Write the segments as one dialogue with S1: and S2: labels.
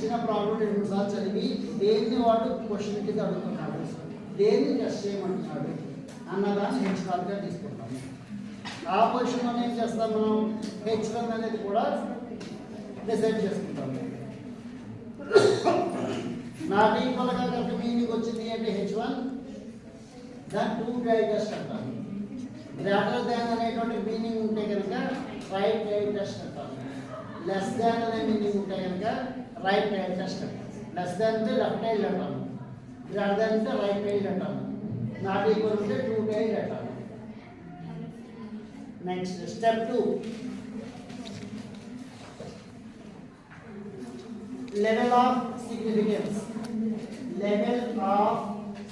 S1: ఇచ్చిన ప్రాబ్లం 2 సార్లు చదివి దేన్ని వాడు క్వశ్చన్ కింద అడుగుతున్నాడు, దేన్ని టెస్ట్ చేయమంటున్నాడు అన్నదాన్ని హెచ్కాల్గా తీసుకుంటాము. ఆ పొజిషన్లో ఏం చేస్తాం మనం, H1 అనేది కూడా డిసైడ్ చేసుకుంటాము. నాట్ ఈక్వల్గా కనుక మీనింగ్ వచ్చింది అంటే H1 దాన్ని 2 డ్రై టెస్ట్ అంటాము. గ్రేటర్ దాన్ అనేటువంటి మీనింగ్ ఉంటే కనుక రైట్ డ్రై టెస్ట్ అంటాము. లెస్ దాన్ అనే మీనింగ్ ఉంటే కనుక రైట్ డ్రై టెస్ట్ అంటాము. లెస్ దాన్ అంటే లెఫ్ట్ హ్యాండ్ అంటాము, గ్రేటర్ దాన్ అంటే రైట్ హ్యాండ్ అంటాము, నాట్ ఈక్వల్ అంటే 2 డ్రై అంటాము. Next step 2, level of significance. Level of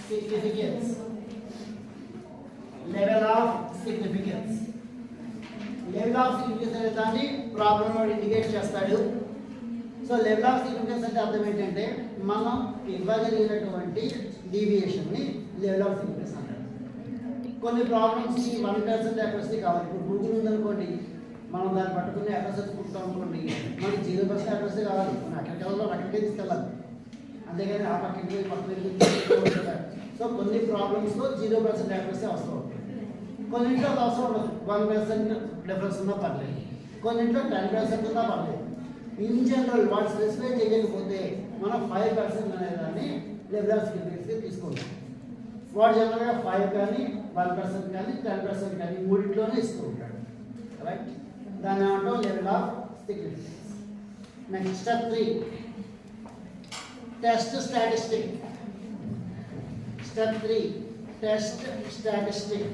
S1: significance. Level of significance. Level of significance అనే దాన్ని ప్రాబ్లం వాడు ఇండికేట్ చేస్తాడు. సో లెవెల్ ఆఫ్ సిగ్నిఫికెన్స్ అంటే అర్థం ఏంటంటే మనం ఇవ్వగలిగినటువంటి డీవియేషన్ని లెవెల్ ఆఫ్ సిగ్నిఫికెన్స్ అంటారు. కొన్ని ప్రాబ్లమ్స్కి 1% అడ్రస్కి కావాలి. ఇప్పుడు గూగుల్ ఉందనుకోండి, మనం దాన్ని పట్టుకుని అడ్రస్ ఎత్తుకుంటాం అనుకోండి, మనకి 0% అడ్రస్ కావాలి. మనం అక్కడికి వెళ్ళాలి, అక్కడికే తీసుకెళ్ళాలి, అంతేగాని ఆ పక్కకి పక్కన. సో కొన్ని ప్రాబ్లమ్స్లో 0% అడ్రస్ అవసరం ఉంటుంది. కొన్నింట్లో అది అవసరం ఉండదు, 1% డిఫరెన్స్ ఉన్నా పర్లేదు, కొన్నింట్లో 10% ఉన్నా పర్లేదు. ఇన్ జనరల్ వాడు స్పెసిఫై చేయకపోతే మనం 5% అనే దాన్ని లెవెల్ ఆఫ్ సిగ్నిఫికెన్స్గా తీసుకుంటాం. వాడు జనరల్గా 5 కానీ 1% కానీ 10% కానీ మూడింట్లోనే ఇస్తూ ఉంటాడు, రైట్? దాన్ని ఏమంటాం level of significance. Next step 3, test statistic. Step 3, test statistic.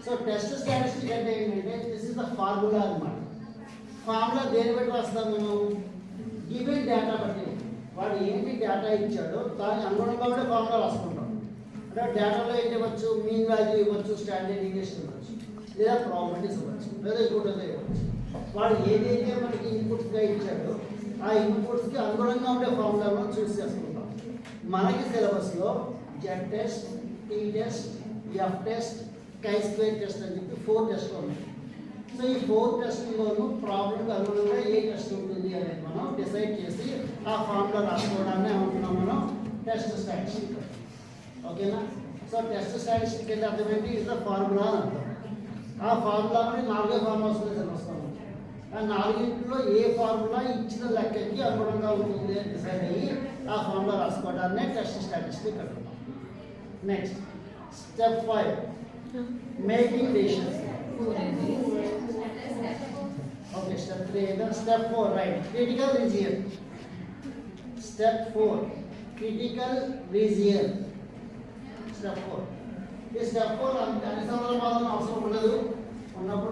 S1: So test statistic అంటే ఏంటంటే దిస్ ఇస్ ద ఫార్ములా అన్నమాట. ఫార్ములా దేని బట్టి రాస్తాం మనం, గివెన్ డేటా బట్టి. వాడు ఏంటి డేటా ఇచ్చాడో దాని అనుగుణంగా కూడా ఫార్ములా రాసుకుంటాం. అంటే డేటాలో ఏంటి ఇవ్వచ్చు, మీన్ వాల్యూ ఇవ్వచ్చు, స్టాండర్డ్ డీవియేషన్ ఇవ్వచ్చు, లేదా ప్రాబబిలిటీస్ ఇవ్వచ్చు, లేదా ఇంకోటి ఇవ్వచ్చు. వాడు ఏదైతే మనకి ఇన్పుట్స్గా ఇచ్చాడో ఆ ఇన్పుట్స్కి అనుగుణంగా ఉండే ఫార్ములాలను చూస్ చేసుకుంటాం. మనకి సిలబస్లో Z test, T test, F test, chi square test అని చెప్పి 4 టెస్ట్లు ఉన్నాయి. సో ఈ 4 టెస్ట్లోనూ ప్రాబ్లంకి అనుగుణంగా ఏ టెస్ట్ ఉంటుంది అనేది మనం డిసైడ్ చేసి ఆ ఫార్ములా రాసుకోవడాన్ని ఏమంటున్నాం మనం టెస్ట్ స్టాటిస్టిక్. ఓకేనా? సో టెస్ట్ స్టాటిస్టిక్ అంటే అర్థం ఏంటి, ఇస్ ద ఫార్ములా అని అర్థం. ఆ ఫార్ములాని 4 ఫార్ములాస్ వస్తాము. ఆ 4ట్లో ఏ ఫార్ములా ఇచ్చిన లెక్కకి అనుగుణంగా ఉంటుంది అని డిసైడ్ అయ్యి ఆ ఫార్ములా రాసుకోవడాన్ని టెస్ట్ స్టాటిస్టిక్ అంటున్నాం. Next step 5, making decisions. Okay, step 3 అయితే step 4, right, critical region. Step 4, critical region. Step 4. ఈ స్టెప్ 4 అన్ని సందర్భాలను అవసరం ఉండదు, ఉన్నప్పుడు